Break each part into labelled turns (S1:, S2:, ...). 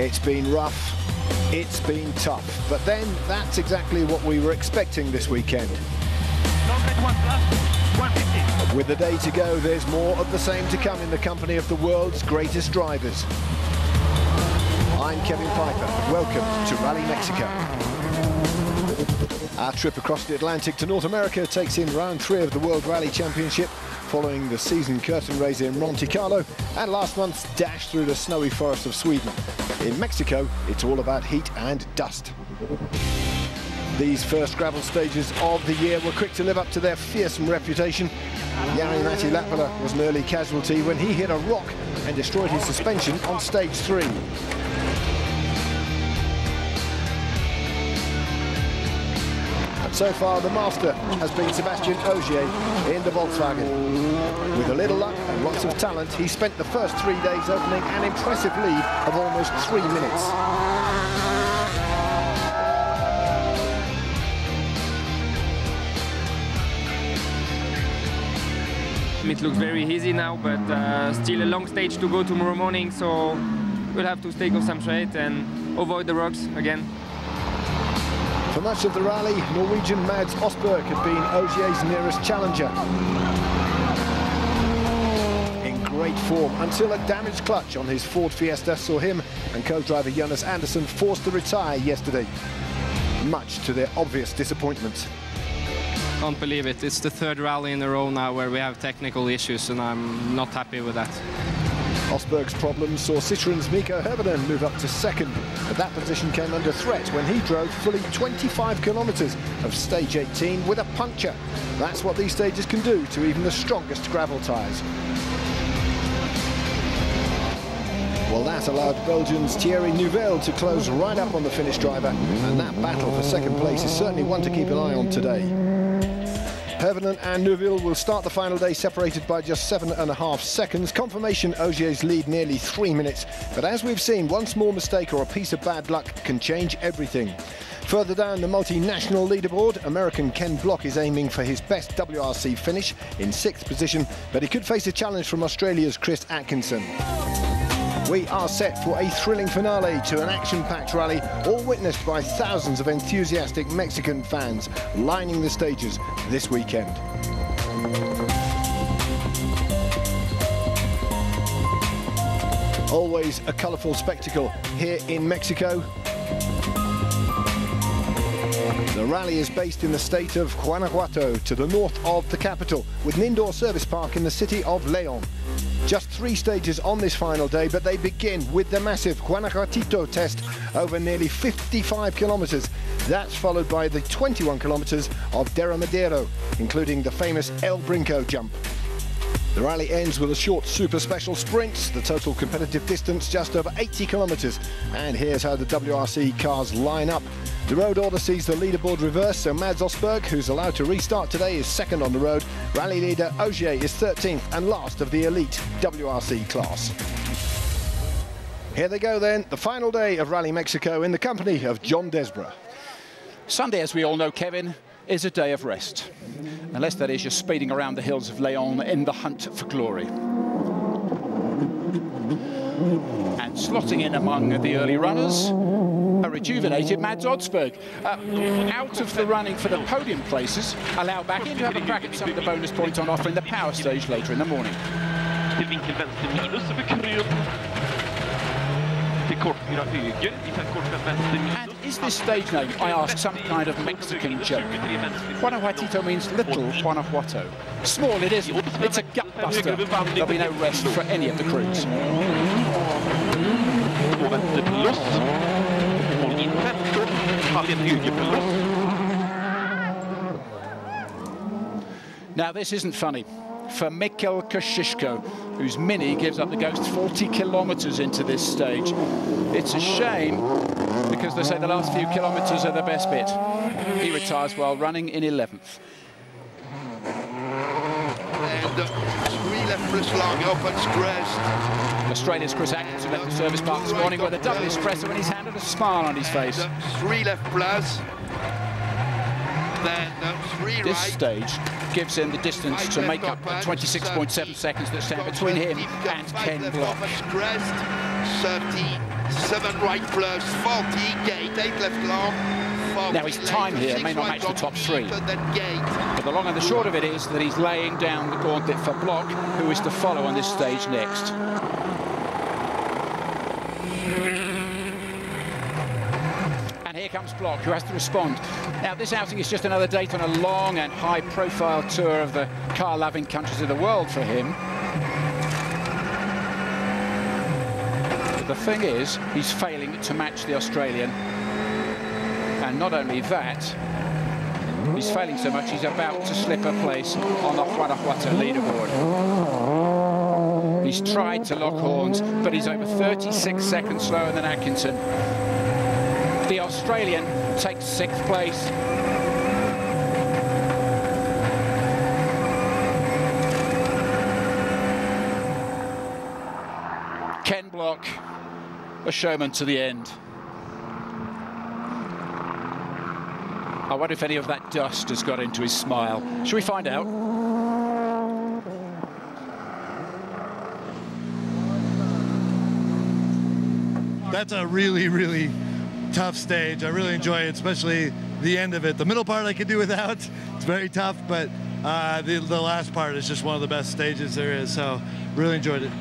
S1: It's been rough, it's been tough, but then that's exactly what we were expecting this weekend. With the day to go, there's more of the same to come in the company of the world's greatest drivers. I'm Kevin Piper. Welcome to Rally Mexico. Our trip across the Atlantic to North America takes in round 3 of the World Rally Championship, following the season curtain raiser in Monte Carlo and last month's dash through the snowy forest of Sweden. In Mexico, it's all about heat and dust. These first gravel stages of the year were quick to live up to their fearsome reputation. Jari-Matti Latvala was an early casualty when he hit a rock and destroyed his suspension on stage 3. So far, the master has been Sebastian Ogier in the Volkswagen. With a little luck and lots of talent, he spent the first 3 days opening an impressive lead of almost 3 minutes.
S2: It looks very easy now, but still a long stage to go tomorrow morning, so we'll have to stay concentrated and avoid the rocks again.
S1: For much of the rally, Norwegian Mads Osberg had been Ogier's nearest challenger. In great form until a damaged clutch on his Ford Fiesta saw him and co-driver Jonas Andersen forced to retire yesterday, much to their obvious disappointment.
S3: Can't believe it. It's the 3rd rally in a row now where we have technical issues, and I'm not happy with that.
S1: Osberg's problems saw Citroen's Mikko Hirvonen move up to 2nd, but that position came under threat when he drove fully 25 kilometres of stage 18 with a puncture. That's what these stages can do to even the strongest gravel tyres. Well, that allowed Belgians Thierry Neuville to close right up on the Finnish driver, and that battle for 2nd place is certainly one to keep an eye on today. Hirvonen and Neuville will start the final day separated by just 7.5 seconds. Confirmation Ogier's lead nearly 3 minutes. But as we've seen, one small mistake or a piece of bad luck can change everything. Further down the multinational leaderboard, American Ken Block is aiming for his best WRC finish in 6th position, but he could face a challenge from Australia's Chris Atkinson. We are set for a thrilling finale to an action-packed rally, all witnessed by thousands of enthusiastic Mexican fans lining the stages this weekend. Always a colourful spectacle here in Mexico. The rally is based in the state of Guanajuato, to the north of the capital, with an indoor service park in the city of León. Just 3 stages on this final day, but they begin with the massive Guanajuatito test over nearly 55 kilometres. That's followed by the 21 kilometres of Derramadero, including the famous El Brinco jump. The rally ends with a short super special sprint, the total competitive distance just over 80 kilometres. And here's how the WRC cars line up. The road order sees the leaderboard reverse, so Mads Osberg, who's allowed to restart today, is 2nd on the road. Rally leader Ogier is 13th and last of the elite WRC class. Here they go then, the final day of Rally Mexico in the company of John Desborough.
S4: Sunday, as we all know, Kevin, is a day of rest. Unless that is you're speeding around the hills of León in the hunt for glory. And slotting in among the early runners, a rejuvenated Mads Osberg. Out of the running for the podium places, allowed back in to have a crack at some of the bonus points on offer in the power stage later in the morning. And is this stage name, I ask, some kind of Mexican joke? Guanajuatito means little Guanajuato. Small it isn't, it's a gut buster. There'll be no rest for any of the crews. Now this isn't funny for Mikkel Kosciuszko, whose Mini gives up the ghost 40 kilometres into this stage. It's a shame, because they say the last few kilometres are the best bit. He retires while running in 11th. Australia's Chris Atkinson left the service park this morning with a double espresso in his hand and a smile on his face.
S5: 3 left plus. Then 3
S4: This
S5: right.
S4: stage gives him the distance to make up the 26.7 seconds that stand between him and Ken Block.
S5: 37 7 right plus, 40, gate, 8 left long. 40,
S4: now his time here may not match the top 3.
S5: But
S4: the long and the short of it is that he's laying down the gauntlet for Block, who is to follow on this stage next. And here comes Block, who has to respond. Now, this outing is just another date on a long and high-profile tour of the car-loving countries of the world for him. But the thing is, he's failing to match the Australian. And not only that, he's failing so much, he's about to slip a place on the Guanajuato leaderboard. He's tried to lock horns, but he's over 36 seconds slower than Atkinson. The Australian takes 6th place. Ken Block, a showman to the end. I wonder if any of that dust has got into his smile. Shall we find out?
S6: That's a really, really tough stage. I really enjoy it, especially the end of it. The middle part I could do without. It's very tough, but the last part is just one of the best stages there is, so really enjoyed it.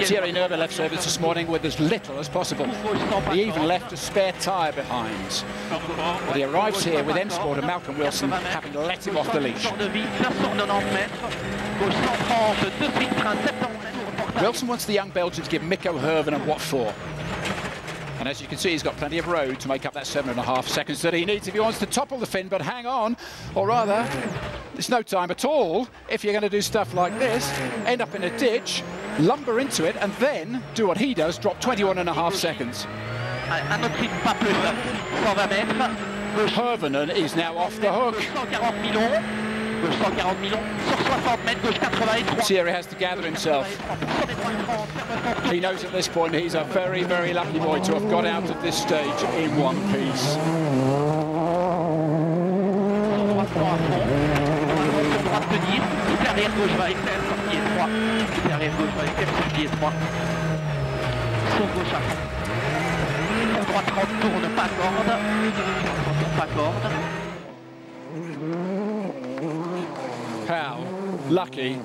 S4: Thierry Neuville left service this morning with as little as possible. He even left a spare tyre behind. But he arrives here with M Sport and Malcolm Wilson having let him off the leash. Wilson wants the young Belgian to give Mikko Herven a what for. And as you can see, he's got plenty of road to make up that 7.5 seconds that he needs if he wants to topple the Finn, but hang on, or rather, there's no time at all if you're going to do stuff like this, end up in a ditch, lumber into it, and then do what he does, drop 21.5 seconds. Hervenen is now off the hook. Thierry has to gather himself. He knows at this point he's a very, very lucky boy to have got out of this stage in one piece. How lucky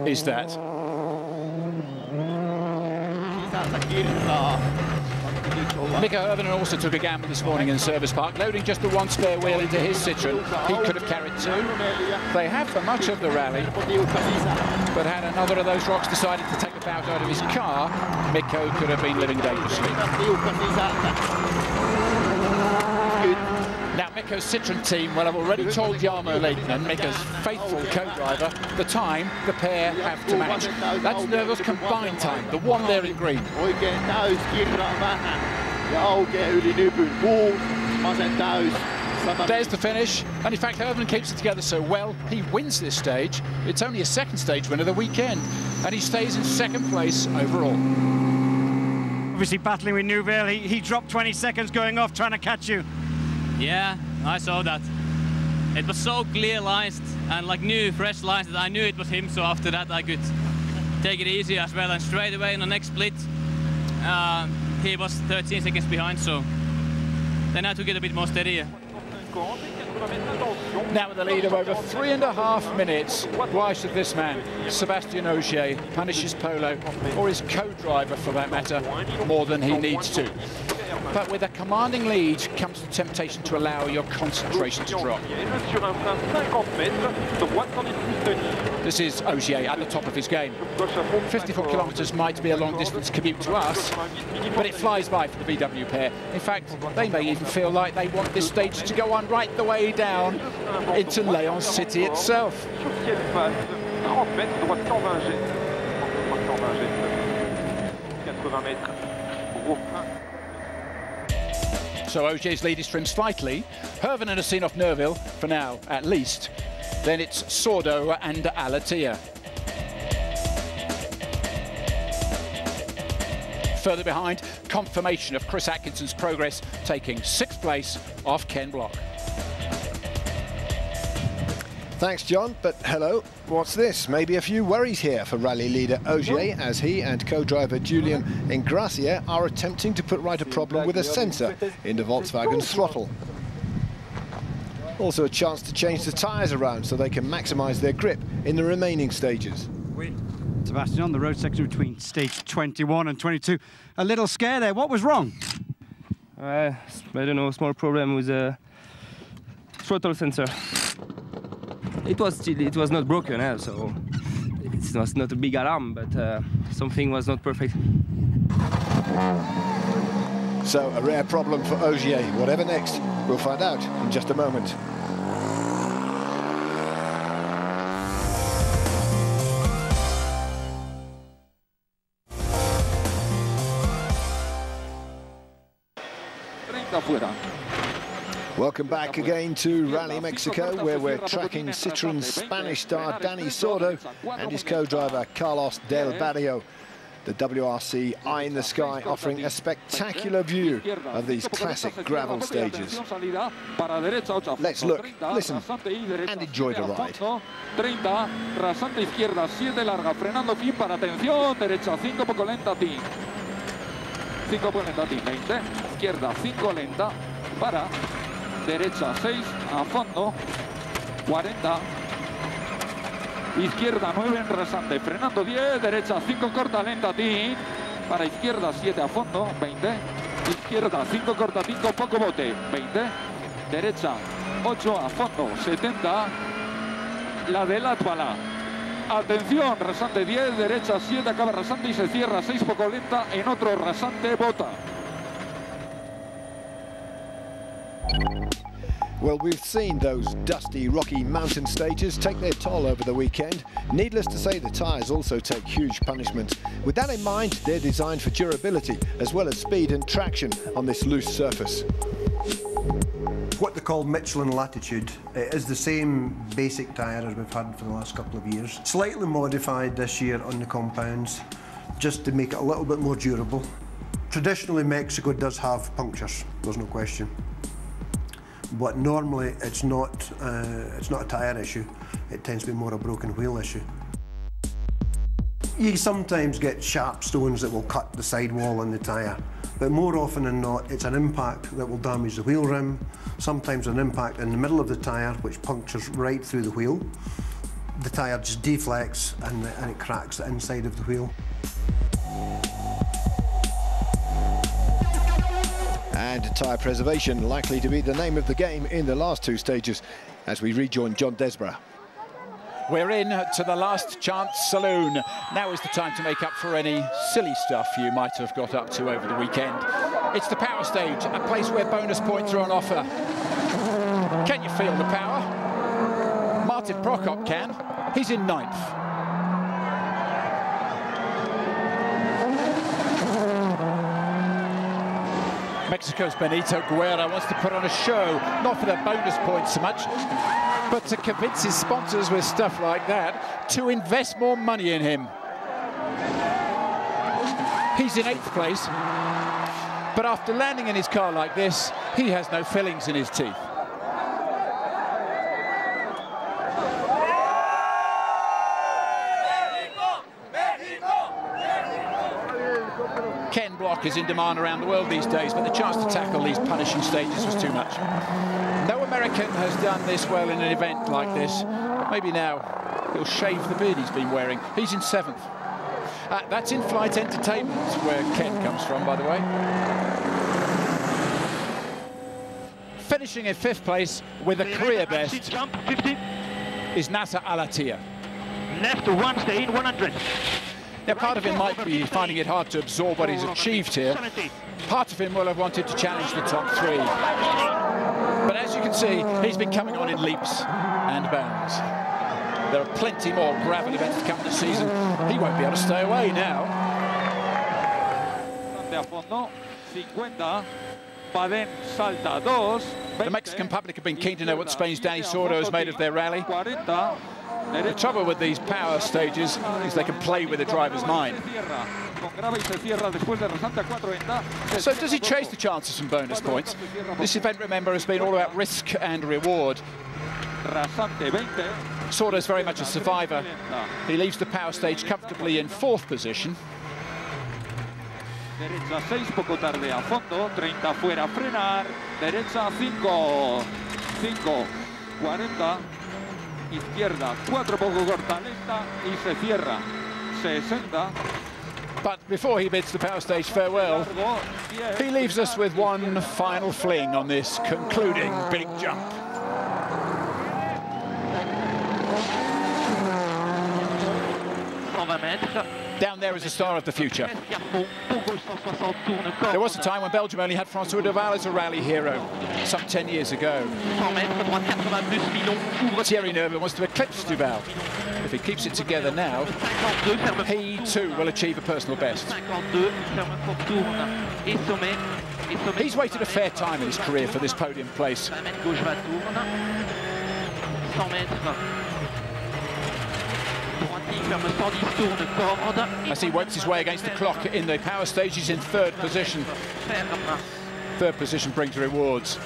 S4: is that? Mikko Hervenen also took a gamble this morning in the service park, loading just the one spare wheel into his Citroen. He could have carried 2. They have for much of the rally, but had another of those rocks decided to take the power out of his car, Mikko could have been living dangerously. Now, Mikko's Citroen team, well, I've already told Jarmo Leitner, Mikko's faithful co-driver, the time the pair have to match. That's Neuville's combined time, the one there in green. There's the finish, and in fact, Hervenen keeps it together so well, he wins this stage. It's only a second stage win of the weekend, and he stays in 2nd place overall.
S7: Obviously battling with Neuville, he dropped 20 seconds going off, trying to catch you.
S8: Yeah, I saw that. It was so clear lines and like new, fresh lines that I knew it was him. So after that, I could take it easy as well. And straight away in the next split, he was 13 seconds behind. So then I had to get a bit more steadier.
S4: Now with the lead of over 3.5 minutes, why should this man, Sébastien Ogier, punish his Polo, or his co-driver for that matter, more than he needs to? But with a commanding lead comes the temptation to allow your concentration to drop. This is Ogier at the top of his game. 54 kilometres might be a long-distance commute to us, but it flies by for the VW pair. In fact, they may even feel like they want this stage to go on right the way down into Leon City itself. So Ogier's lead is trimmed slightly. Hervenen has seen off Neuville, for now at least. Then it's Sordo and Alatia. Further behind, confirmation of Chris Atkinson's progress, taking 6th place off Ken Block.
S1: Thanks, John, but hello, what's this? Maybe a few worries here for rally leader Ogier, as he and co-driver Julien Ingracia are attempting to put right a problem with a sensor in the Volkswagen's throttle. Also a chance to change the tyres around so they can maximise their grip in the remaining stages.
S7: Sebastian, on the road section between stage 21 and 22. A little scare there. What was wrong?
S2: I don't know, small problem with the throttle sensor. It was not broken, so it was not a big alarm, but something was not perfect.
S1: So a rare problem for Ogier. Whatever next, we'll find out in just a moment. Welcome back again to Rally Mexico, where we're tracking Citroen's Spanish star Dani Sordo and his co-driver Carlos Del Barrio. The WRC Eye in the Sky offering a spectacular view of these classic gravel stages. Let's look, listen and enjoy the ride.
S9: 30, rasante izquierda, 7 larga, frenando fin para atención, derecha 5 poco lenta, tin. 5 poco lenta, tin, 20, izquierda 5 lenta, para, derecha 6, a fondo, 40, izquierda 9 en rasante, frenando 10, derecha 5 corta lenta, tin, para izquierda 7 a fondo, 20, izquierda 5 corta 5 poco bote, 20, derecha 8 a fondo, 70, la de la Tuala. Atención, rasante 10, derecha 7, acaba rasante y se cierra 6 poco lenta, en otro rasante bota.
S1: Well, we've seen those dusty, rocky mountain stages take their toll over the weekend. Needless to say, the tyres also take huge punishment. With that in mind, they're designed for durability, as well as speed and traction on this loose surface.
S10: What they call Michelin Latitude. It is the same basic tyre as we've had for the last couple of years. Slightly modified this year on the compounds, just to make it a little bit more durable. Traditionally, Mexico does have punctures, there's no question. But normally it's not a tyre issue, it tends to be more a broken wheel issue. You sometimes get sharp stones that will cut the sidewall on the tyre, but more often than not it's an impact that will damage the wheel rim, sometimes an impact in the middle of the tyre which punctures right through the wheel. The tyre just deflects and it cracks the inside of the wheel.
S1: And tyre preservation likely to be the name of the game in the last two stages, as we rejoin John Desborough.
S4: We're in to the last chance saloon. Now is the time to make up for any silly stuff you might have got up to over the weekend. It's the power stage, a place where bonus points are on offer. Can you feel the power? Martin Prokop can. He's in 9th. Mexico's Benito Guerra wants to put on a show, not for the bonus points so much, but to convince his sponsors with stuff like that to invest more money in him. He's in 8th place, but after landing in his car like this, he has no fillings in his teeth. Ken Block is in demand around the world these days, but the chance to tackle these punishing stages was too much. No American has done this well in an event like this, but maybe now he'll shave the beard he's been wearing. He's in 7th. That's in-flight entertainment, where Ken comes from, by the way. Finishing in 5th place with a career best is Nasser Al-Attiyah.
S11: Left to one, stay in 100.
S4: Now, part of him might be finding it hard to absorb what he's achieved here. Part of him will have wanted to challenge the top 3. But as you can see, he's been coming on in leaps and bounds. There are plenty more gravel events to come this season. He won't be able to stay away now. The Mexican public have been keen to know what Spain's Dani Sordo has made of their rally. The trouble with these power stages is they can play with the driver's mind. So does he chase the chance of some bonus points? This event, remember, has been all about risk and reward.
S9: rasante 20.
S4: Sordo's very much a survivor. He leaves the power stage comfortably in 4th position.
S9: Derecha 6, poco tarde a fondo, 30 fuera, frenar, derecha 5, 5, 40, izquierda 4, poco corta, lenta y se cierra, 60.
S4: But before he bids the power stage farewell, he leaves us with one final fling on this concluding big jump. Down there is the star of the future. There was a time when Belgium only had François Duval as a rally hero, some 10 years ago. Thierry Neuville wants to eclipse Duval. If he keeps it together now, he too will achieve a personal best. He's waited a fair time in his career for this podium place. As he works his way against the clock in the power stage, he's in 3rd position. 3rd position brings rewards.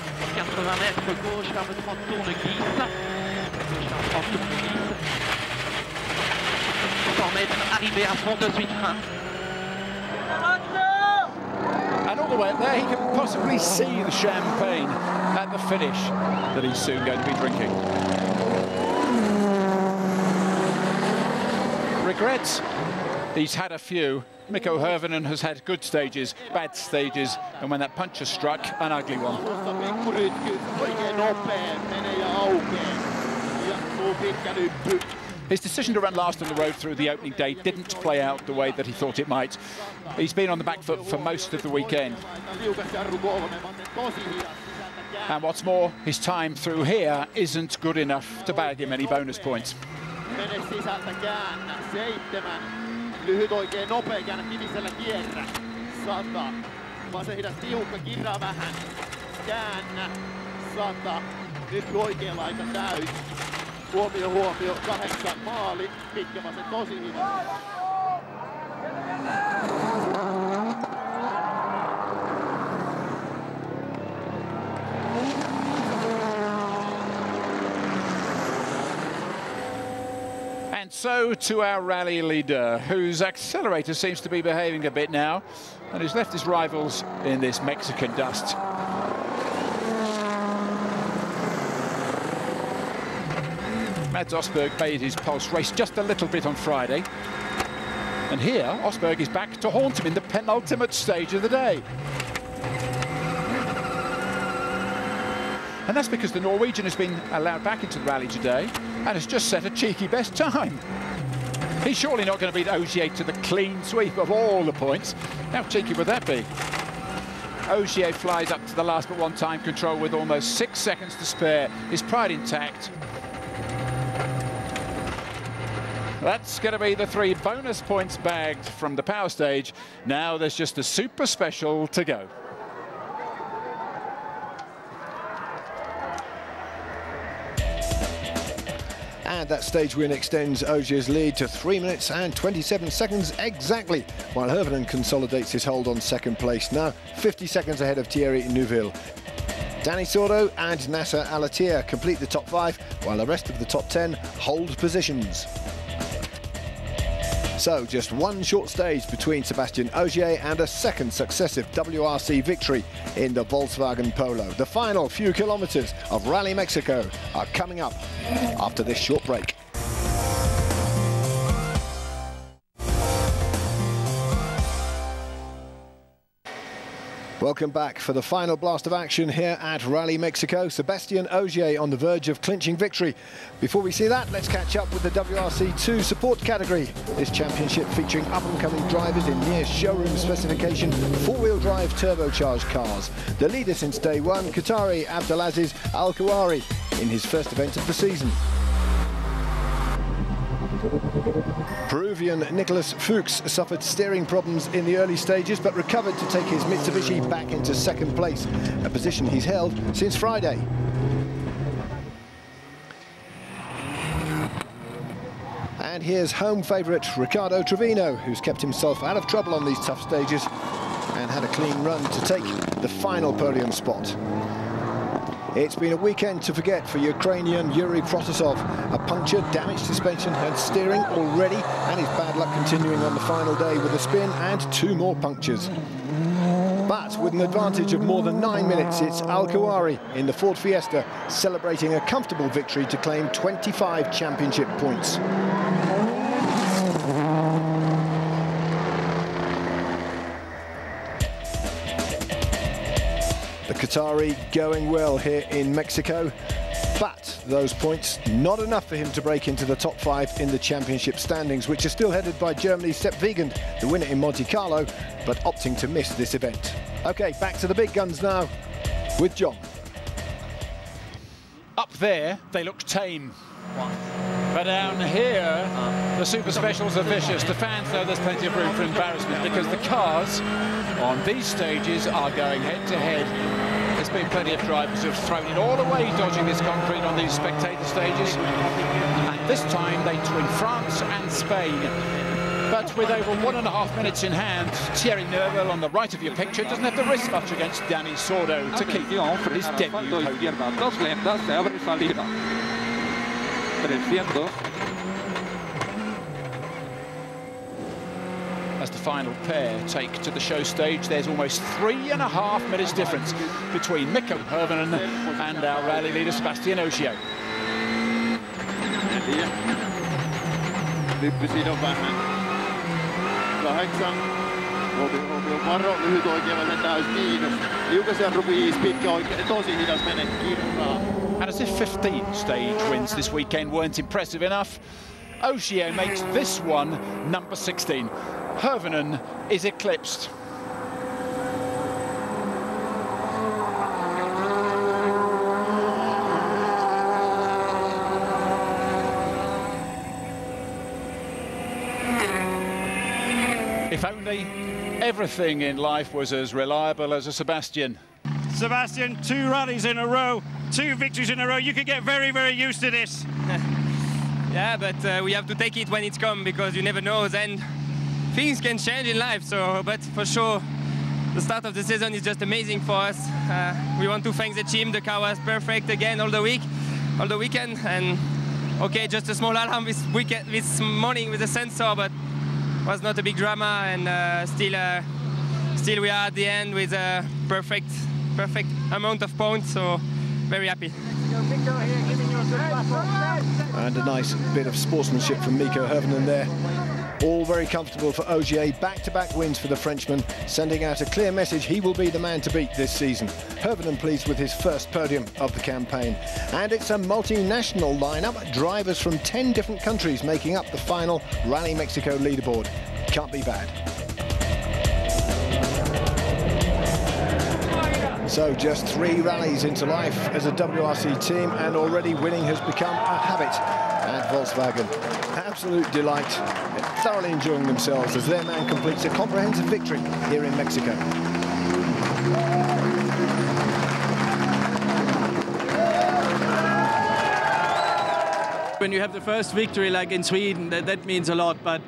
S4: And all the way up there, he can possibly see the champagne at the finish that he's soon going to be drinking. Regrets? He's had a few. Mikko Hirvonen has had good stages, bad stages, and when that puncher struck, an ugly one. His decision to run last on the road through the opening day didn't play out the way that he thought it might. He's been on the back foot for most of the weekend. And what's more, his time through here isn't good enough to bag him any bonus points.
S5: Lyhyt oikein nopea käännä kivisellä kierrä. 100. Vasen hidas tiukka, kirraa vähän. Käännä. 100. Nyt oikealla aika täys. Huomio, huomio. 8 maali. Pitkä vasen tosi hidas.
S4: And so to our rally leader, whose accelerator seems to be behaving a bit now, and who's left his rivals in this Mexican dust. Mads Osberg made his pulse race just a little bit on Friday. And here, Osberg is back to haunt him in the penultimate stage of the day. And that's because the Norwegian has been allowed back into the rally today and has just set a cheeky best time. He's surely not going to beat Ogier to the clean sweep of all the points. How cheeky would that be? Ogier flies up to the last but one time control with almost 6 seconds to spare, his pride intact. That's going to be the 3 bonus points bagged from the power stage. Now there's just a super special to go.
S1: And that stage win extends Ogier's lead to 3 minutes and 27 seconds exactly, while Hirvonen consolidates his hold on 2nd place, now 50 seconds ahead of Thierry Neuville. Danny Sordo and Nasser Al-Attiyah complete the top 5, while the rest of the top 10 hold positions. So just one short stage between Sebastian Ogier and a 2nd successive WRC victory in the Volkswagen Polo. The final few kilometers of Rally Mexico are coming up after this short break. Welcome back for the final blast of action here at Rally Mexico. Sebastian Ogier on the verge of clinching victory. Before we see that, let's catch up with the WRC2 support category. This championship featuring up-and-coming drivers in near showroom specification, 4-wheel drive turbocharged cars. The leader since day one, Qatari Abdelaziz Al-Kawari, in his first event of the season. Peruvian Nicolas Fuchs suffered steering problems in the early stages but recovered to take his Mitsubishi back into 2nd place, a position he's held since Friday. And here's home favourite Ricardo Trevino, who's kept himself out of trouble on these tough stages and had a clean run to take the final podium spot. It's been a weekend to forget for Ukrainian Yuri Protasov. A puncture, damaged suspension and steering already, and his bad luck continuing on the final day with a spin and 2 more punctures. But with an advantage of more than 9 minutes, it's Al-Khawari in the Ford Fiesta celebrating a comfortable victory to claim 25 championship points. The Qatari going well here in Mexico, but those points not enough for him to break into the top 5 in the championship standings, which are still headed by Germany's Sepp Wiegand, the winner in Monte Carlo, but opting to miss this event. Okay, back to the big guns now with John.
S4: Up there, they look tame. But down here, the super specials are vicious. The fans know there's plenty of room for embarrassment because the cars on these stages are going head-to-head. There's been plenty of drivers who have thrown it all away dodging this concrete on these spectator stages. And this time they twin France and Spain. But with over 1.5 minutes in hand, Thierry Neuville on the right of your picture doesn't have to risk much against Dani Sordo to keep his debut podium. As the final pair take to the show stage, there's almost 3.5 minutes difference between Mikko Hirvonen and our rally leader Sébastien Ogier. And as if 15 stage wins this weekend weren't impressive enough, Ogier makes this one number 16. Hirvonen is eclipsed. If only everything in life was as reliable as a Sebastian.
S7: Sebastian, 2 rallies in a row, 2 victories in a row. You could get very, very used to this.
S2: Yeah, but we have to take it when it's come, because you never know, then things can change in life. So, but for sure, the start of the season is just amazing for us. We want to thank the team. The car was perfect again all the weekend. And okay, just a small alarm this morning with the sensor, but it was not a big drama. And still we are at the end with a perfect amount of points. So very happy.
S1: And a nice bit of sportsmanship from Mikko Hirvonen there. All very comfortable for Ogier. Back-to-back wins for the Frenchman, sending out a clear message he will be the man to beat this season. Hirvonen pleased with his first podium of the campaign. And it's a multinational lineup, drivers from 10 different countries making up the final Rally Mexico leaderboard. Can't be bad. So just 3 rallies into life as a WRC team, and already winning has become a habit at Volkswagen. Absolute delight. They're thoroughly enjoying themselves as their man completes a comprehensive victory here in Mexico.
S12: When you have the first victory like in Sweden, that means a lot, but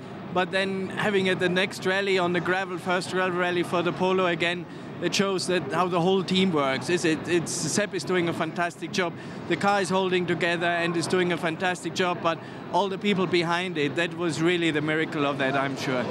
S12: then having it the next rally on the gravel, first gravel rally for the Polo again, it shows that how the whole team works. Sepp is doing a fantastic job. The car is holding together and is doing a fantastic job, but all the people behind it, that was really the miracle of that, I'm sure.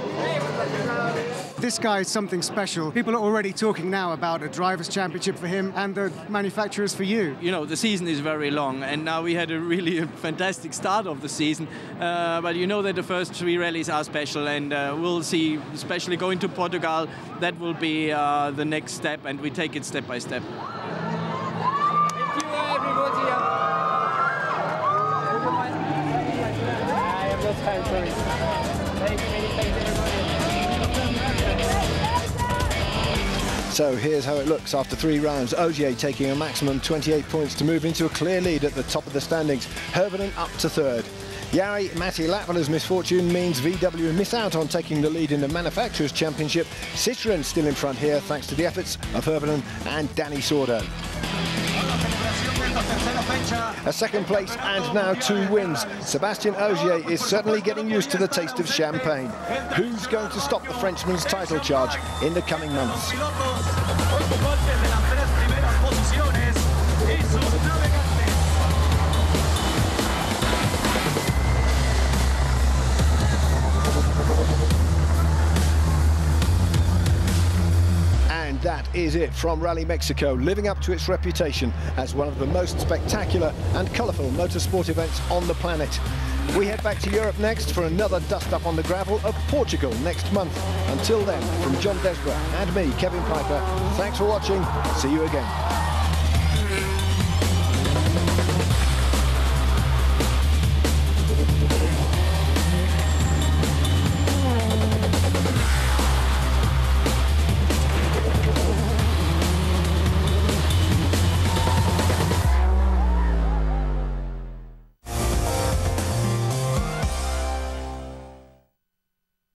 S13: This guy is something special. People are already talking now about a drivers' championship for him and the manufacturers for you.
S12: You know, the season is very long, and now we had a really fantastic start of the season. But you know that the first 3 rallies are special, and we'll see, especially going to Portugal, that will be the next step, and we take it step by step.
S2: Thank you, everybody. I have lost time, sorry. Thanks, everybody.
S1: So here's how it looks after 3 rounds. Ogier taking a maximum 28 points to move into a clear lead at the top of the standings. Hirvonen up to 3rd. Jari Matti Latvala's misfortune means VW miss out on taking the lead in the Manufacturers' Championship. Citroën still in front here thanks to the efforts of Hirvonen and Dani Sordo. A 2nd place and now 2 wins. Sébastien Ogier is certainly getting used to the taste of champagne. Who's going to stop the Frenchman's title charge in the coming months? that is it from Rally Mexico, living up to its reputation as one of the most spectacular and colourful motorsport events on the planet. We head back to Europe next for another dust-up on the gravel of Portugal next month. Until then, from John Desborough and me, Kevin Piper, thanks for watching. See you again.